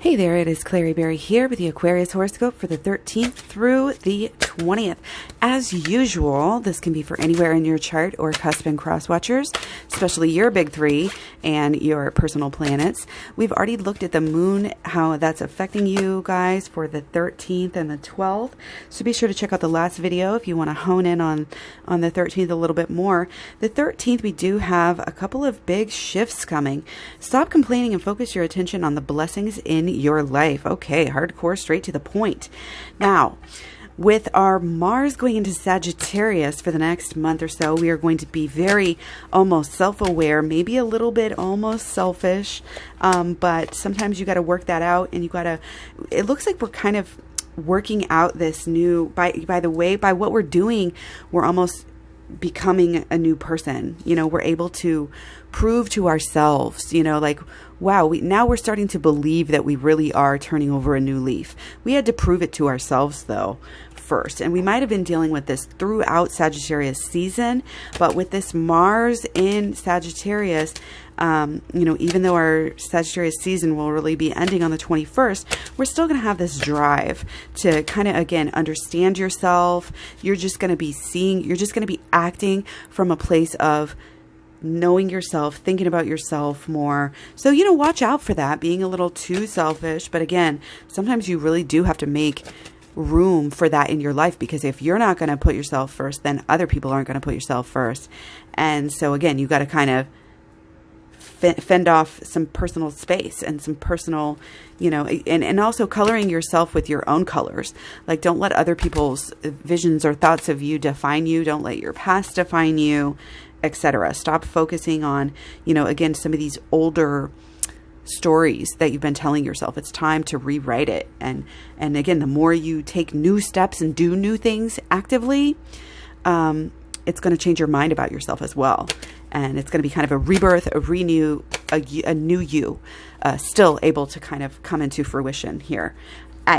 Hey there, it is Klaireeberry here with the Aquarius horoscope for the 13th through the 20th. As usual, this can be for anywhere in your chart or cusp and cross watchers, especially your big three and your personal planets. We've already looked at the moon, how that's affecting you guys for the 13th and the 12th. So be sure to check out the last video if you want to hone in on the 13th a little bit more. The 13th, we do have a couple of big shifts coming. Stop complaining and focus your attention on the blessings in your life. Okay, hardcore, straight to the point. Now, with our Mars going into Sagittarius for the next month or so, we are going to be very almost self-aware, maybe a little bit almost selfish, but sometimes you got to work that out, and you got to, it looks like we're kind of working out this new, by what we're doing, we're almost becoming a new person. You know, we're able to prove to ourselves, you know, like, wow, now we're starting to believe that we really are turning over a new leaf. We had to prove it to ourselves though first, and we might have been dealing with this throughout Sagittarius season, but with this Mars in Sagittarius, you know, even though our Sagittarius season will really be ending on the 21st, we're still going to have this drive to kind of, again, understand yourself. You're just going to be you're just going to be acting from a place of knowing yourself, thinking about yourself more. So, you know, watch out for that, being a little too selfish. But again, sometimes you really do have to make room for that in your life, because if you're not going to put yourself first, then other people aren't going to put yourself first. And so again, you got to kind of fend off some personal space and some personal, you know, and also coloring yourself with your own colors. Like, don't let other people's visions or thoughts of you define you. Don't let your past define you, etc. Stop focusing on, you know, again, some of these older stories that you've been telling yourself. It's time to rewrite it. And again, the more you take new steps and do new things actively, it's going to change your mind about yourself as well. And it's going to be kind of a rebirth, a renew, a new you, still able to kind of come into fruition here,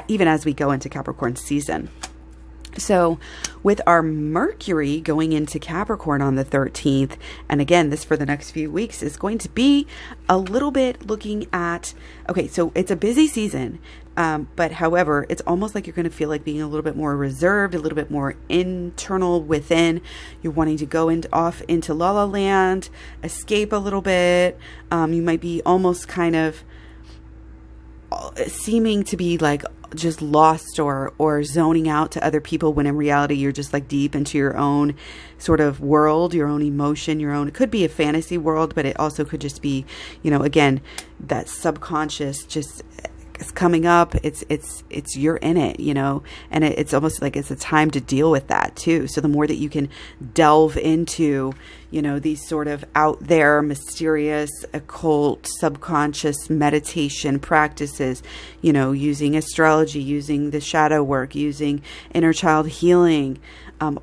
even as we go into Capricorn season. So with our Mercury going into Capricorn on the 13th, and again, this for the next few weeks is going to be a little bit looking at, okay, so it's a busy season, but however, it's almost like you're going to feel like being a little bit more reserved, a little bit more internal within. You're wanting to go off into La La Land, escape a little bit. You might be almost kind of seeming to be like just lost or zoning out to other people, when in reality you're just like deep into your own sort of world, your own emotion, your own, it could be a fantasy world, but it also could just be, you know, again, that subconscious just is coming up. It's you're in it, you know, and it's almost like it's a time to deal with that too. So the more that you can delve into, you know, these sort of out there, mysterious, occult, subconscious meditation practices, you know, using astrology, using the shadow work, using inner child healing,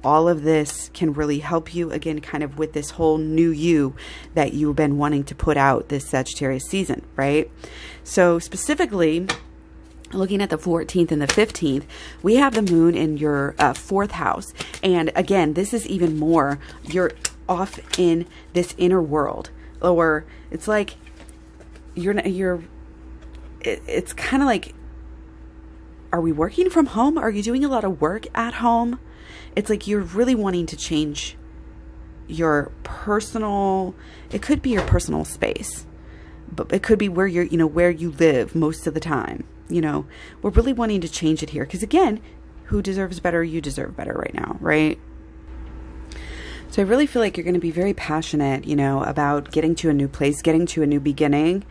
all of this can really help you, again, kind of with this whole new you that you've been wanting to put out this Sagittarius season, right? So specifically, looking at the 14th and the 15th, we have the moon in your fourth house. And again, this is even more, you're off in this inner world, or it's like it's kind of like, are we working from home? Are you doing a lot of work at home? It's like you're really wanting to change your personal, it could be your personal space, but it could be where you're, you know, where you live most of the time. You know, we're really wanting to change it here, because again, who deserves better? You deserve better right now, right? So I really feel like you're going to be very passionate, you know, about getting to a new place, getting to a new beginning.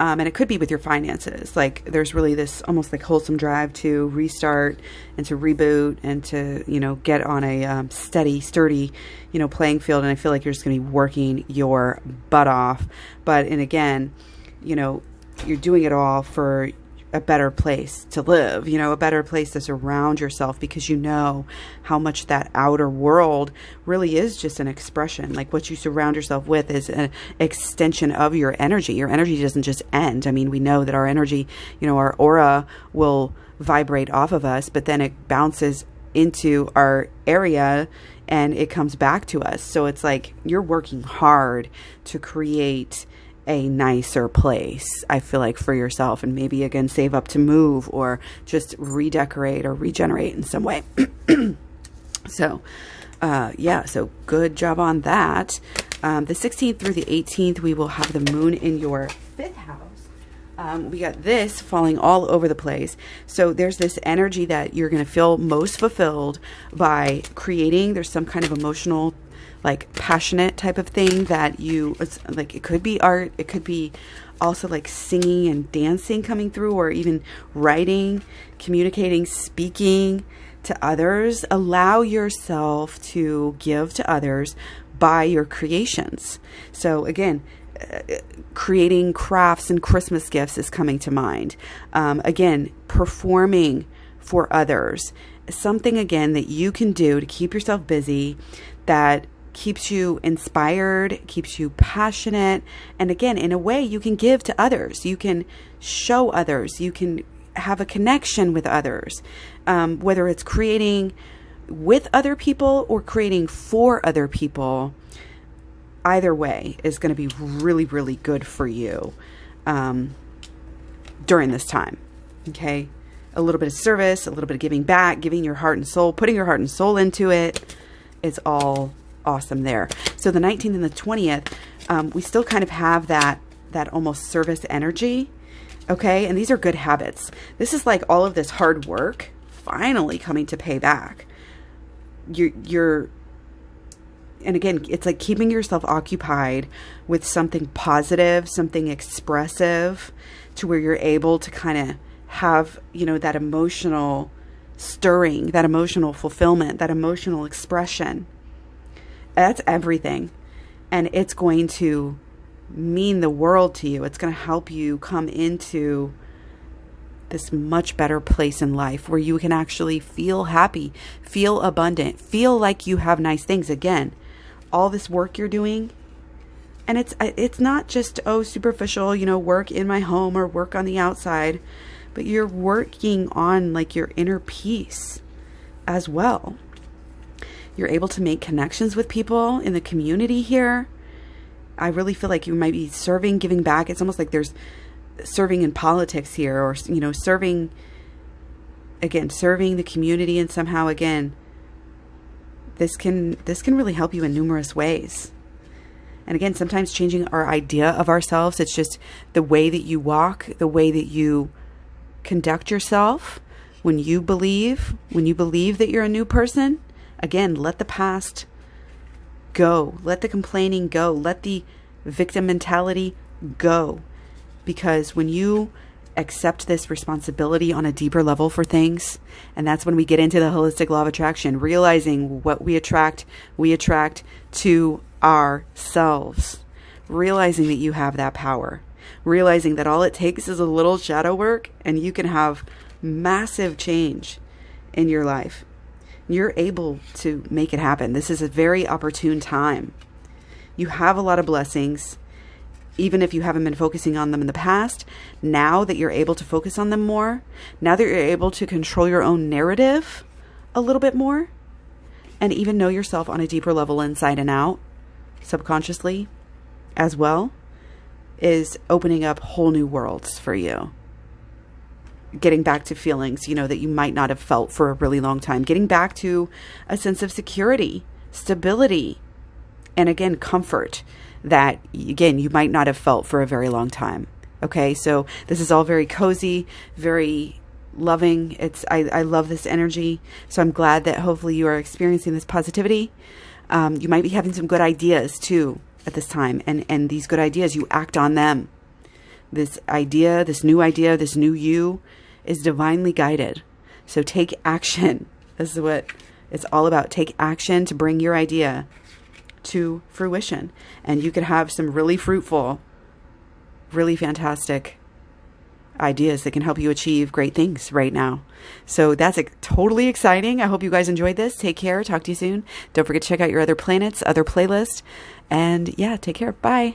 And it could be with your finances. Like, there's really this almost like wholesome drive to restart and to reboot and to, you know, get on a sturdy, you know, playing field. And I feel like you're just going to be working your butt off. And again, you know, you're doing it all for a better place to live, you know, a better place to surround yourself, because you know how much that outer world really is just an expression. Like, what you surround yourself with is an extension of your energy. Your energy doesn't just end. I mean, we know that our energy, you know, our aura will vibrate off of us, but then it bounces into our area and it comes back to us. So it's like you're working hard to create a nicer place, I feel like, for yourself, and maybe again save up to move or just redecorate or regenerate in some way. So yeah, so good job on that. The 16th through the 18th, we will have the moon in your 5th house. We got this falling all over the place. So there's this energy that you're going to feel most fulfilled by creating. There's some kind of emotional, like passionate type of thing that it's like, it could be art. It could be also like singing and dancing coming through, or even writing, communicating, speaking to others. Allow yourself to give to others by your creations. So again, creating crafts and Christmas gifts is coming to mind. Again, performing for others. Something, again, that you can do to keep yourself busy, that keeps you inspired, keeps you passionate. And again, in a way, you can give to others. You can show others. You can have a connection with others. Whether it's creating with other people or creating for other people, either way is going to be really, really good for you during this time. Okay. A little bit of service, a little bit of giving back, giving your heart and soul, putting your heart and soul into it. It's all awesome there. So the 19th and the 20th, we still kind of have that almost service energy. Okay. And these are good habits. This is like all of this hard work finally coming to pay back. And again, it's like keeping yourself occupied with something positive, something expressive, to where you're able to kind of have, that emotional stirring, that emotional fulfillment, that emotional expression. That's everything. And it's going to mean the world to you. It's going to help you come into this much better place in life where you can actually feel happy, feel abundant, feel like you have nice things. Again, all this work you're doing, and it's not just, superficial, work in my home or work on the outside, but you're working on like your inner peace as well. You're able to make connections with people in the community here. I really feel like you might be serving, giving back. It's almost like there's serving in politics here, or, serving the community. And somehow, again, this can really help you in numerous ways. And again, sometimes changing our idea of ourselves. It's just the way that you walk, the way that you conduct yourself. When you believe that you're a new person, again, let the past go. Let the complaining go. Let the victim mentality go. Because when you accept this responsibility on a deeper level for things, and that's when we get into the holistic law of attraction, realizing what we attract to ourselves, realizing that you have that power, realizing that all it takes is a little shadow work and you can have massive change in your life. You're able to make it happen. This is a very opportune time. You have a lot of blessings. Even if you haven't been focusing on them in the past, now that you're able to focus on them more, now that you're able to control your own narrative a little bit more, and even know yourself on a deeper level inside and out, subconsciously as well, is opening up whole new worlds for you. Getting back to feelings, that you might not have felt for a really long time. Getting back to a sense of security, stability, and again, comfort that, again, you might not have felt for a very long time. Okay, so this is all very cozy, very loving. I love this energy. So I'm glad that hopefully you are experiencing this positivity. You might be having some good ideas too at this time. And these good ideas, you act on them. This idea, this new you is divinely guided. So take action. This is what it's all about. Take action to bring your idea to fruition. And you could have some really fruitful, really fantastic ideas that can help you achieve great things right now. So that's totally exciting. I hope you guys enjoyed this. Take care. Talk to you soon. Don't forget to check out your other planets, other playlists. And yeah, take care. Bye.